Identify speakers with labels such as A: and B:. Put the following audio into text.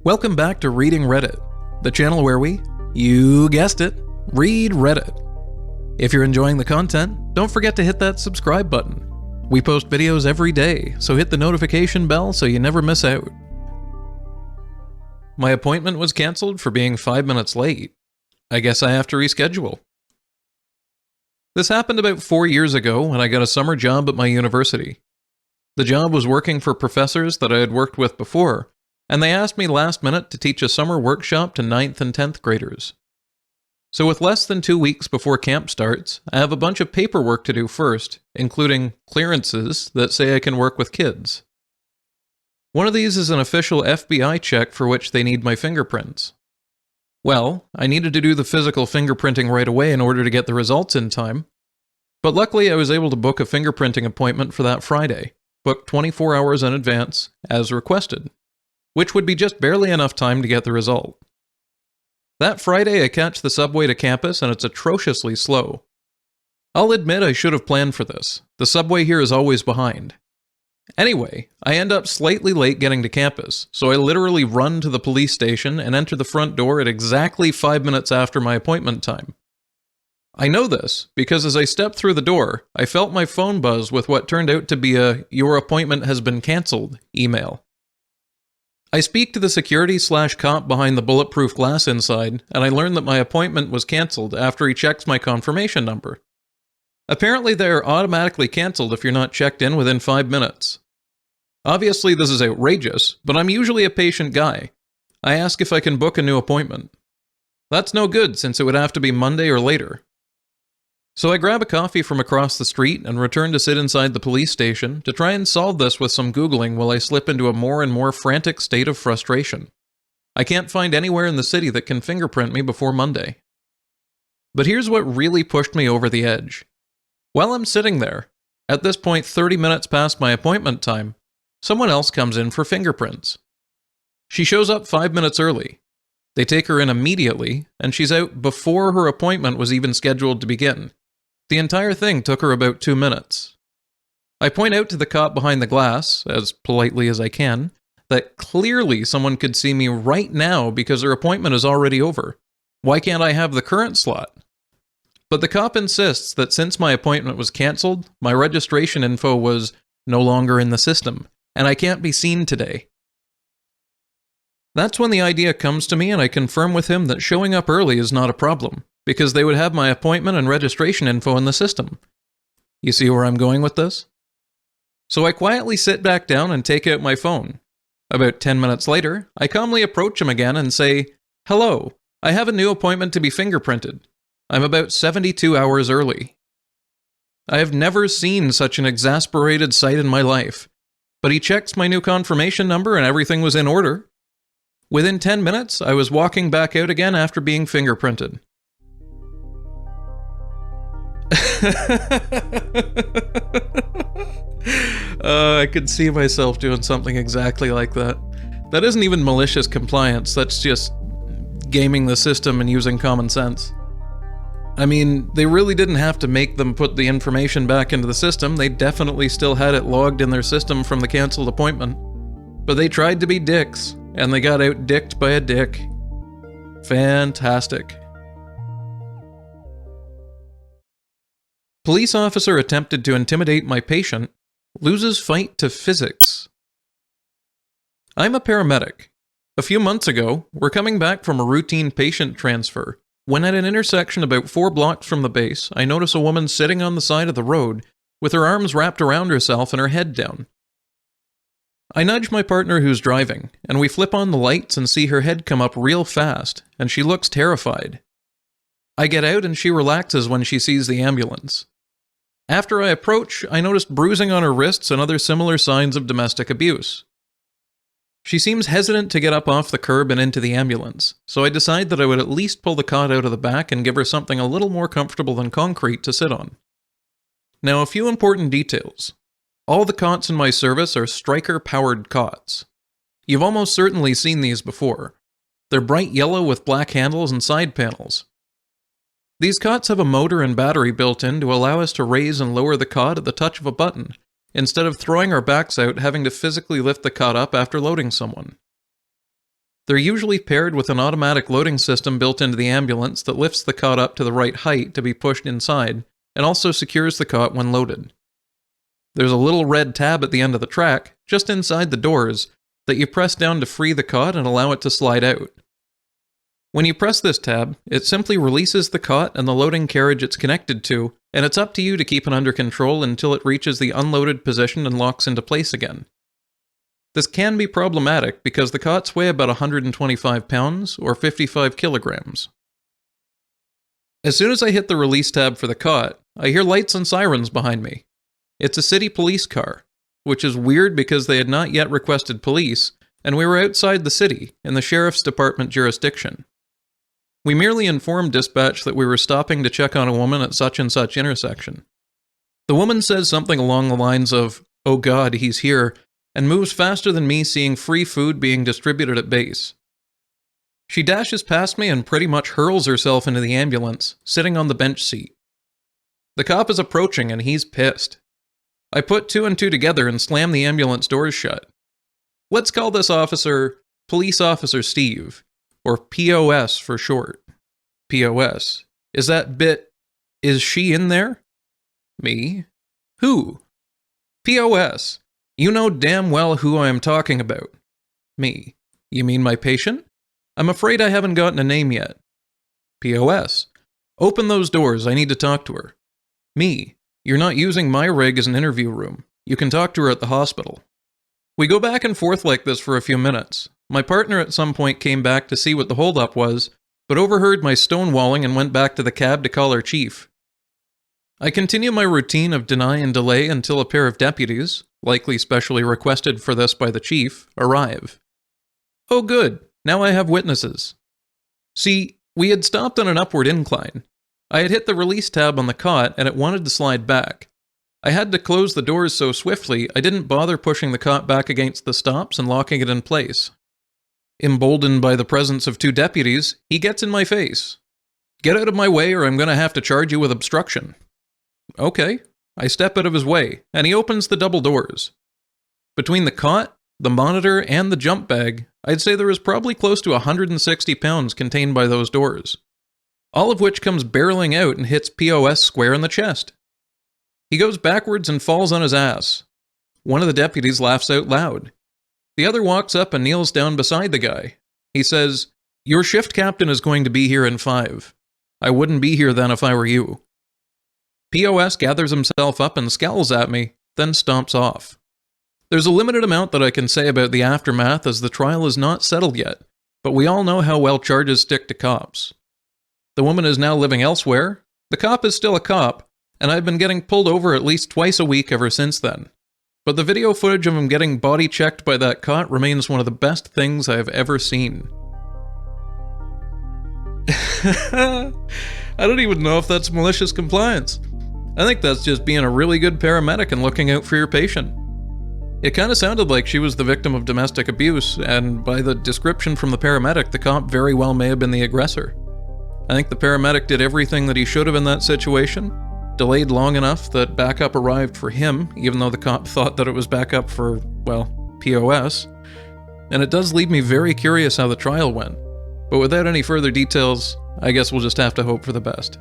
A: Welcome back to Reading Reddit, the channel where we, you guessed it, read Reddit. If you're enjoying the content, don't forget to hit that subscribe button. We post videos every day, so hit the notification bell so you never miss out. My appointment was cancelled for being 5 minutes late. I guess I have to reschedule. This happened about 4 years ago when I got a summer job at my university. The job was working for professors that I had worked with before, and they asked me last minute to teach a summer workshop to 9th and 10th graders. So with less than 2 weeks before camp starts, I have a bunch of paperwork to do first, including clearances that say I can work with kids. One of these is an official FBI check for which they need my fingerprints. Well, I needed to do the physical fingerprinting right away in order to get the results in time, but luckily I was able to book a fingerprinting appointment for that Friday, booked 24 hours in advance, as requested, which would be just barely enough time to get the result. That Friday I catch the subway to campus and it's atrociously slow. I'll admit I should have planned for this. The subway here is always behind. Anyway, I end up slightly late getting to campus, so I literally run to the police station and enter the front door at exactly 5 minutes after my appointment time. I know this because as I stepped through the door, I felt my phone buzz with what turned out to be a "your appointment has been cancelled" email. I speak to the security/cop behind the bulletproof glass inside, and I learn that my appointment was cancelled after he checks my confirmation number. Apparently they are automatically cancelled if you're not checked in within 5 minutes. Obviously this is outrageous, but I'm usually a patient guy. I ask if I can book a new appointment. That's no good since it would have to be Monday or later. So I grab a coffee from across the street and return to sit inside the police station to try and solve this with some Googling while I slip into a more and more frantic state of frustration. I can't find anywhere in the city that can fingerprint me before Monday. But here's what really pushed me over the edge. While I'm sitting there, at this point 30 minutes past my appointment time, someone else comes in for fingerprints. She shows up 5 minutes early. They take her in immediately, and she's out before her appointment was even scheduled to begin. The entire thing took her about 2 minutes. I point out to the cop behind the glass, as politely as I can, that clearly someone could see me right now because her appointment is already over. Why can't I have the current slot? But the cop insists that since my appointment was cancelled, my registration info was no longer in the system, and I can't be seen today. That's when the idea comes to me and I confirm with him that showing up early is not a problem, because they would have my appointment and registration info in the system. You see where I'm going with this? So I quietly sit back down and take out my phone. About 10 minutes later, I calmly approach him again and say, "Hello, I have a new appointment to be fingerprinted. I'm about 72 hours early." I have never seen such an exasperated sight in my life, but he checks my new confirmation number and everything was in order. Within 10 minutes, I was walking back out again after being fingerprinted. I could see myself doing something exactly like that. That isn't even malicious compliance, that's just gaming the system and using common sense. I mean, they really didn't have to make them put the information back into the system, they definitely still had it logged in their system from the cancelled appointment. But they tried to be dicks, and they got out-dicked by a dick. Fantastic. Police officer attempted to intimidate my patient, loses fight to physics. I'm a paramedic. A few months ago, we're coming back from a routine patient transfer, when at an intersection about 4 blocks from the base, I notice a woman sitting on the side of the road, with her arms wrapped around herself and her head down. I nudge my partner who's driving, and we flip on the lights and see her head come up real fast, and she looks terrified. I get out and she relaxes when she sees the ambulance. After I approach, I noticed bruising on her wrists and other similar signs of domestic abuse. She seems hesitant to get up off the curb and into the ambulance, so I decide that I would at least pull the cot out of the back and give her something a little more comfortable than concrete to sit on. Now, a few important details. All the cots in my service are striker-powered cots. You've almost certainly seen these before. They're bright yellow with black handles and side panels. These cots have a motor and battery built in to allow us to raise and lower the cot at the touch of a button, instead of throwing our backs out having to physically lift the cot up after loading someone. They're usually paired with an automatic loading system built into the ambulance that lifts the cot up to the right height to be pushed inside, and also secures the cot when loaded. There's a little red tab at the end of the track, just inside the doors, that you press down to free the cot and allow it to slide out. When you press this tab, it simply releases the cot and the loading carriage it's connected to, and it's up to you to keep it under control until it reaches the unloaded position and locks into place again. This can be problematic because the cots weigh about 125 pounds, or 55 kilograms. As soon as I hit the release tab for the cot, I hear lights and sirens behind me. It's a city police car, which is weird because they had not yet requested police, and we were outside the city, in the sheriff's department jurisdiction. We merely informed dispatch that we were stopping to check on a woman at such and such intersection. The woman says something along the lines of, "Oh God, he's here," and moves faster than me seeing free food being distributed at base. She dashes past me and pretty much hurls herself into the ambulance, sitting on the bench seat. The cop is approaching and he's pissed. I put 2 and 2 together and slam the ambulance doors shut. Let's call this officer Police Officer Steve, or POS for short. POS. Is that bit, is she in there? Me? Who? POS. You know damn well who I am talking about. Me. You mean my patient? I'm afraid I haven't gotten a name yet. POS. Open those doors, I need to talk to her. Me. You're not using my rig as an interview room. You can talk to her at the hospital. We go back and forth like this for a few minutes. My partner at some point came back to see what the holdup was, but overheard my stonewalling and went back to the cab to call our chief. I continue my routine of deny and delay until a pair of deputies, likely specially requested for this by the chief, arrive. Oh good, now I have witnesses. See, we had stopped on an upward incline. I had hit the release tab on the cot and it wanted to slide back. I had to close the doors so swiftly I didn't bother pushing the cot back against the stops and locking it in place. Emboldened by the presence of 2 deputies, he gets in my face. Get out of my way or I'm going to have to charge you with obstruction. Okay. I step out of his way, and he opens the double doors. Between the cot, the monitor, and the jump bag, I'd say there is probably close to 160 pounds contained by those doors. All of which comes barreling out and hits POS square in the chest. He goes backwards and falls on his ass. One of the deputies laughs out loud. The other walks up and kneels down beside the guy. He says, "Your shift captain is going to be here in 5. I wouldn't be here then if I were you." POS gathers himself up and scowls at me, then stomps off. There's a limited amount that I can say about the aftermath as the trial is not settled yet, but we all know how well charges stick to cops. The woman is now living elsewhere, the cop is still a cop, and I've been getting pulled over at least twice a week ever since then. But the video footage of him getting body checked by that cot remains one of the best things I have ever seen. I don't even know if that's malicious compliance. I think that's just being a really good paramedic and looking out for your patient. It kind of sounded like she was the victim of domestic abuse, and by the description from the paramedic, the cop very well may have been the aggressor. I think the paramedic did everything that he should have in that situation, delayed long enough that backup arrived for him, even though the cop thought that it was backup for, well, POS. And it does leave me very curious how the trial went. But without any further details, I guess we'll just have to hope for the best.